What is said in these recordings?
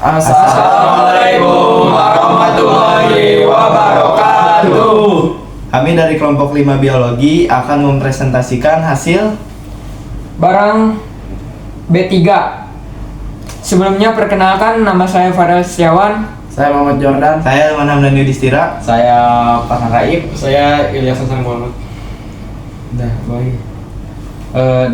Assalamualaikum warahmatullahi wabarakatuh. Kami dari kelompok 5 biologi akan mempresentasikan hasil barang B3. Sebelumnya perkenalkan, nama saya Farel Setiawan. Saya Muhammad Jordan. saya Ilman Hamdan Yudhistira. Saya Pak Raib. Saya Ilyas Hasan Muhammad.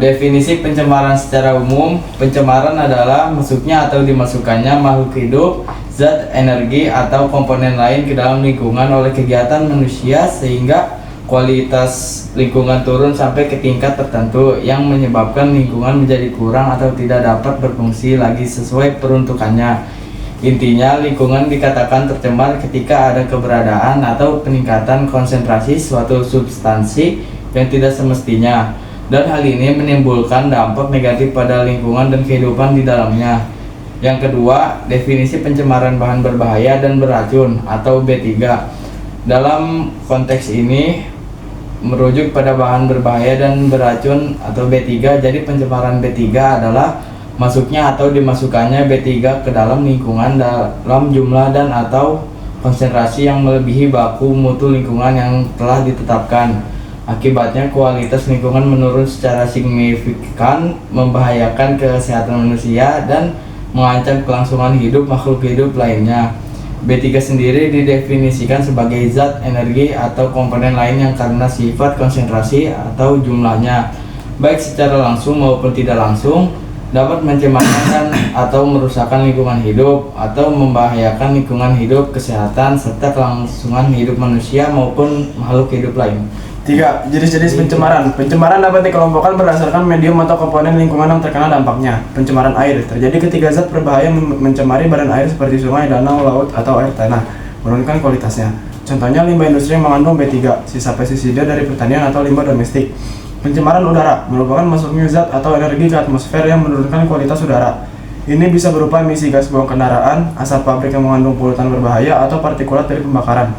Definisi pencemaran secara umum. Pencemaran adalah masuknya atau dimasukkannya makhluk hidup, zat, energi, atau komponen lain ke dalam lingkungan oleh kegiatan manusia sehingga kualitas lingkungan turun sampai ke tingkat tertentu yang menyebabkan lingkungan menjadi kurang atau tidak dapat berfungsi lagi sesuai peruntukannya. Intinya, lingkungan dikatakan tercemar ketika ada keberadaan atau peningkatan konsentrasi suatu substansi yang tidak semestinya, dan hal ini menimbulkan dampak negatif pada lingkungan dan kehidupan di dalamnya. Yang kedua, definisi pencemaran bahan berbahaya dan beracun atau B3. Dalam konteks ini merujuk pada bahan berbahaya dan beracun atau B3. Jadi pencemaran B3 adalah masuknya atau dimasukkannya B3 ke dalam lingkungan dalam jumlah dan atau konsentrasi yang melebihi baku mutu lingkungan yang telah ditetapkan. Akibatnya kualitas lingkungan menurun secara signifikan, membahayakan kesehatan manusia dan mengancam kelangsungan hidup makhluk hidup lainnya. B3 sendiri didefinisikan sebagai zat, energi, atau komponen lain yang karena sifat konsentrasi atau jumlahnya, baik secara langsung maupun tidak langsung, dapat mencemarkan atau merusakkan lingkungan hidup atau membahayakan lingkungan hidup, kesehatan, serta kelangsungan hidup manusia maupun makhluk hidup lain. 3. Jenis-jenis pencemaran. Pencemaran dapat dikelompokkan berdasarkan medium atau komponen lingkungan yang terkena dampaknya. Pencemaran air terjadi ketika zat berbahaya mencemari badan air seperti sungai, danau, laut, atau air tanah, menurunkan kualitasnya. Contohnya limbah industri yang mengandung B3, sisa pestisida dari pertanian atau limbah domestik. Pencemaran udara merupakan masuknya zat atau energi ke atmosfer yang menurunkan kualitas udara. Ini bisa berupa emisi gas buang kendaraan, asap pabrik yang mengandung polutan berbahaya, atau partikulat dari pembakaran.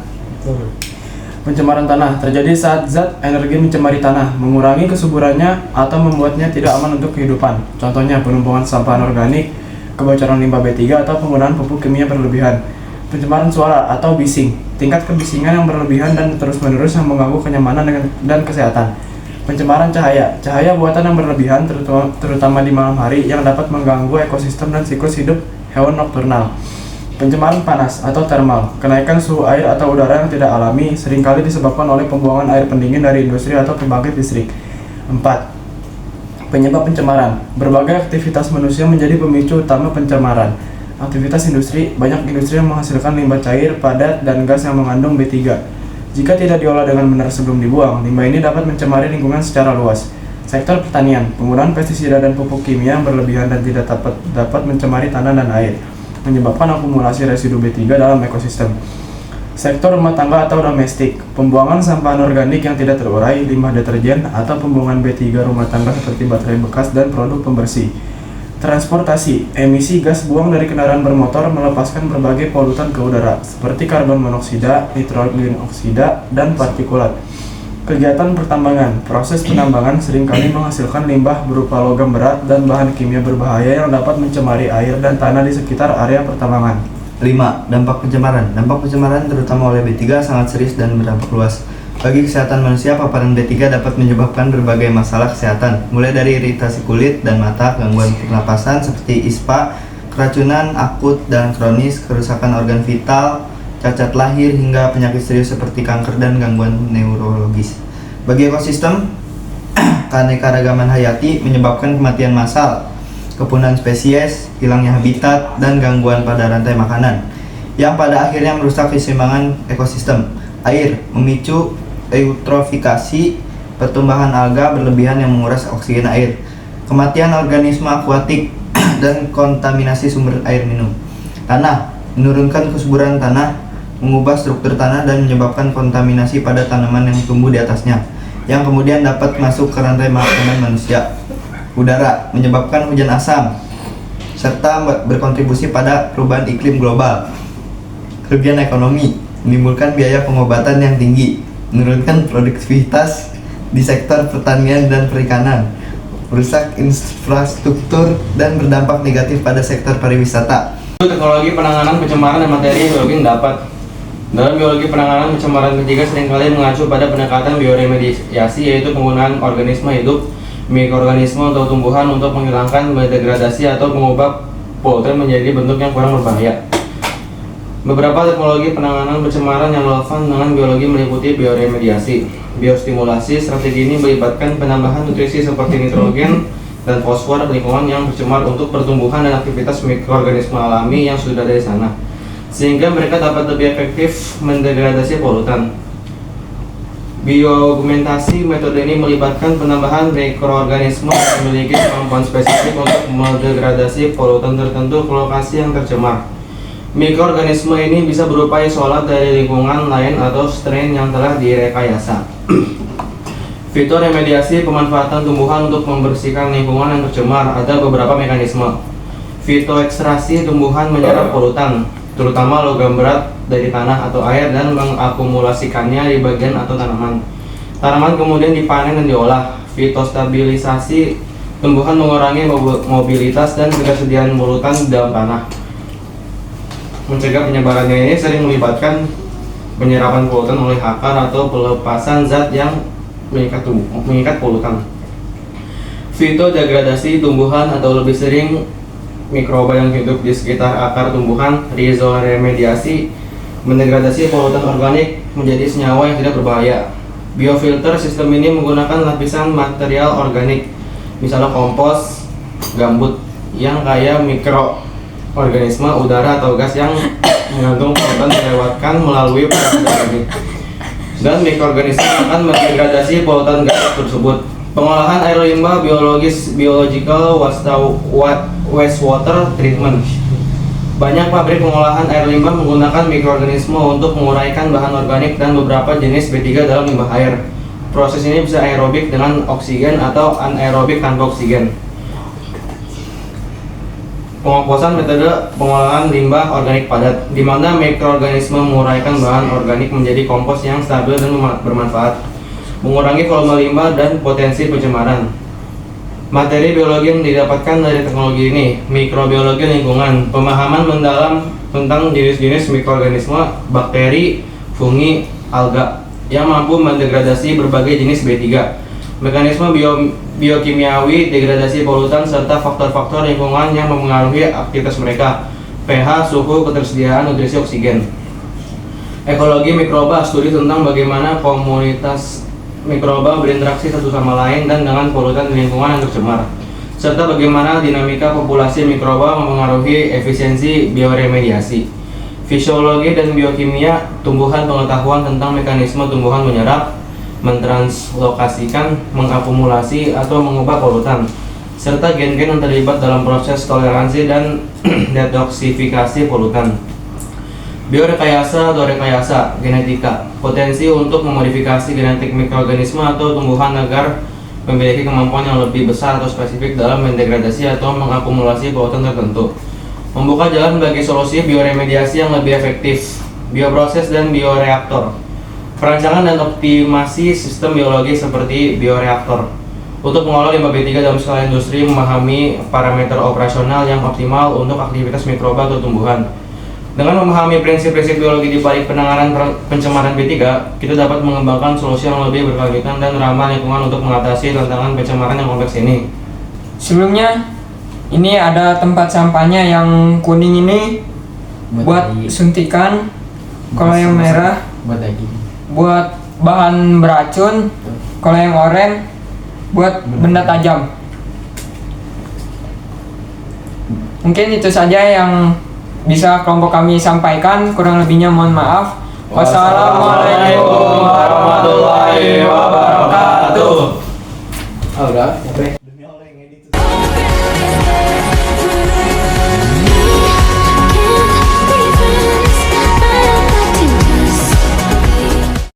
Pencemaran tanah terjadi saat zat energi mencemari tanah, mengurangi kesuburannya, atau membuatnya tidak aman untuk kehidupan. Contohnya penumpukan sampah anorganik, kebocoran limbah B3, atau penggunaan pupuk kimia berlebihan. Pencemaran suara atau bising, tingkat kebisingan yang berlebihan dan terus-menerus yang mengganggu kenyamanan dan kesehatan. Pencemaran cahaya, cahaya buatan yang berlebihan terutama di malam hari yang dapat mengganggu ekosistem dan siklus hidup hewan nokturnal. Pencemaran panas atau thermal, kenaikan suhu air atau udara yang tidak alami seringkali disebabkan oleh pembuangan air pendingin dari industri atau pembangkit listrik. 4. Penyebab pencemaran, berbagai aktivitas manusia menjadi pemicu utama pencemaran. Aktivitas industri, banyak industri yang menghasilkan limbah cair, padat, dan gas yang mengandung B3. Jika tidak diolah dengan benar sebelum dibuang, limbah ini dapat mencemari lingkungan secara luas. Sektor pertanian, penggunaan pestisida dan pupuk kimia yang berlebihan dan tidak dapat mencemari tanah dan air, menyebabkan akumulasi residu B3 dalam ekosistem. Sektor rumah tangga atau domestik, pembuangan sampah anorganik yang tidak terurai, limbah deterjen, atau pembuangan B3 rumah tangga seperti baterai bekas dan produk pembersih. Transportasi, emisi gas buang dari kendaraan bermotor melepaskan berbagai polutan ke udara, seperti karbon monoksida, nitrogen oksida, dan partikulat. Kegiatan pertambangan, proses penambangan seringkali menghasilkan limbah berupa logam berat dan bahan kimia berbahaya yang dapat mencemari air dan tanah di sekitar area pertambangan. 5. Dampak pencemaran. Dampak pencemaran terutama oleh B3 sangat serius dan berdampak luas. Bagi kesehatan manusia, paparan B3 dapat menyebabkan berbagai masalah kesehatan, mulai dari iritasi kulit dan mata, gangguan pernapasan seperti ispa, keracunan akut dan kronis, kerusakan organ vital, cacat lahir, hingga penyakit serius seperti kanker dan gangguan neurologis. Bagi ekosistem, keanekaragaman hayati menyebabkan kematian massal, kepunahan spesies, hilangnya habitat, dan gangguan pada rantai makanan, yang pada akhirnya merusak keseimbangan ekosistem. Air memicu eutrofikasi, pertumbuhan alga berlebihan yang menguras oksigen air, kematian organisme akuatik, dan kontaminasi sumber air minum. Tanah menurunkan kesuburan tanah, mengubah struktur tanah dan menyebabkan kontaminasi pada tanaman yang tumbuh di atasnya, yang kemudian dapat masuk ke rantai makanan manusia. Udara menyebabkan hujan asam serta berkontribusi pada perubahan iklim global. Kerugian ekonomi menimbulkan biaya pengobatan yang tinggi, menurunkan produktivitas di sektor pertanian dan perikanan, merusak infrastruktur dan berdampak negatif pada sektor pariwisata. Teknologi penanganan pencemaran dan materi biologi yang dapat. Dalam biologi penanganan pencemaran ketiga seringkali mengacu pada pendekatan bioremediasi, yaitu penggunaan organisme hidup, mikroorganisme atau tumbuhan untuk menghilangkan, mendegradasi atau mengubah polutan menjadi bentuk yang kurang berbahaya. Beberapa teknologi penanganan pencemaran yang relevan dengan biologi meliputi bioremediasi, biostimulasi. Strategi ini melibatkan penambahan nutrisi seperti nitrogen dan fosfor lingkungan yang bercemar untuk pertumbuhan dan aktivitas mikroorganisme alami yang sudah dari sana, sehingga mereka dapat lebih efektif mendegradasi polutan. Bioaugmentasi, metode ini melibatkan penambahan mikroorganisme yang memiliki kemampuan spesifik untuk mendegradasi polutan tertentu ke lokasi yang tercemar. Mikroorganisme ini bisa berupa isolat dari lingkungan lain atau strain yang telah direkayasa. Fitoremediasi, pemanfaatan tumbuhan untuk membersihkan lingkungan yang tercemar. Ada beberapa mekanisme. Fitoekstrasi, tumbuhan menyerap polutan, terutama logam berat dari tanah atau air, dan mengakumulasikannya di bagian atau tanaman. Tanaman kemudian dipanen dan diolah. Fitostabilisasi, tumbuhan mengurangi mobilitas dan ketersediaan polutan di dalam tanah. Mencegah penyebarannya ini sering melibatkan penyerapan polutan oleh akar atau pelepasan zat yang mengikat polutan. Fitodegradasi, tumbuhan atau lebih sering mikroba yang hidup di sekitar akar tumbuhan. Rizoremediasi, mendegradasi polutan organik menjadi senyawa yang tidak berbahaya. Biofilter, sistem ini menggunakan lapisan material organik, misalnya kompos, gambut, yang kaya mikroorganisme, udara atau gas yang mengandung polutan dilewatkan melalui proses organik, dan mikroorganisme akan mendegradasi polutan gas tersebut. Pengolahan air limbah, biological wastewater treatment. Banyak pabrik pengolahan air limbah menggunakan mikroorganisme untuk menguraikan bahan organik dan beberapa jenis B3 dalam limbah air. Proses ini bisa aerobik dengan oksigen atau anaerobik tanpa oksigen. Pengomposan, metode pengolahan limbah organik padat, di mana mikroorganisme menguraikan bahan organik menjadi kompos yang stabil dan bermanfaat, mengurangi volume limbah dan potensi pencemaran. Materi biologi yang didapatkan dari teknologi ini. Mikrobiologi lingkungan, pemahaman mendalam tentang jenis-jenis mikroorganisme, bakteri, fungi, alga yang mampu mendegradasi berbagai jenis B3. Mekanisme biokimiawi, degradasi polutan, serta faktor-faktor lingkungan yang mempengaruhi aktivitas mereka. pH, suhu, ketersediaan nutrisi oksigen. Ekologi mikroba, studi tentang bagaimana komunitas mikroba berinteraksi satu sama lain dan dengan polutan di lingkungan yang tercemar, serta bagaimana dinamika populasi mikroba mempengaruhi efisiensi bioremediasi. Fisiologi dan biokimia, tumbuhan, pengetahuan tentang mekanisme tumbuhan menyerap, mentranslokasikan, mengakumulasi atau mengubah polutan, serta gen-gen yang terlibat dalam proses toleransi dan detoksifikasi polutan. Biorekayasa atau rekayasa genetika, potensi untuk memodifikasi genetik mikroorganisme atau tumbuhan agar memiliki kemampuan yang lebih besar atau spesifik dalam mendegradasi atau mengakumulasi polutan tertentu. Membuka jalan bagi solusi bioremediasi yang lebih efektif. Bioproses dan bioreaktor, perancangan dan optimasi sistem biologi seperti bioreaktor untuk mengolah limbah B3 dalam skala industri, memahami parameter operasional yang optimal untuk aktivitas mikroba atau tumbuhan. Dengan memahami prinsip-prinsip biologi di balik penanganan pencemaran B3, kita dapat mengembangkan solusi yang lebih berkelanjutan dan ramah lingkungan untuk mengatasi tantangan pencemaran yang kompleks ini. Sebelumnya, ini ada tempat sampahnya yang kuning ini buat suntikan, kalau yang merah buat daging, buat bahan beracun, kalau yang oranye buat benda tajam. Mungkin itu saja yang bisa kelompok kami sampaikan, kurang lebihnya mohon maaf. Wassalamualaikum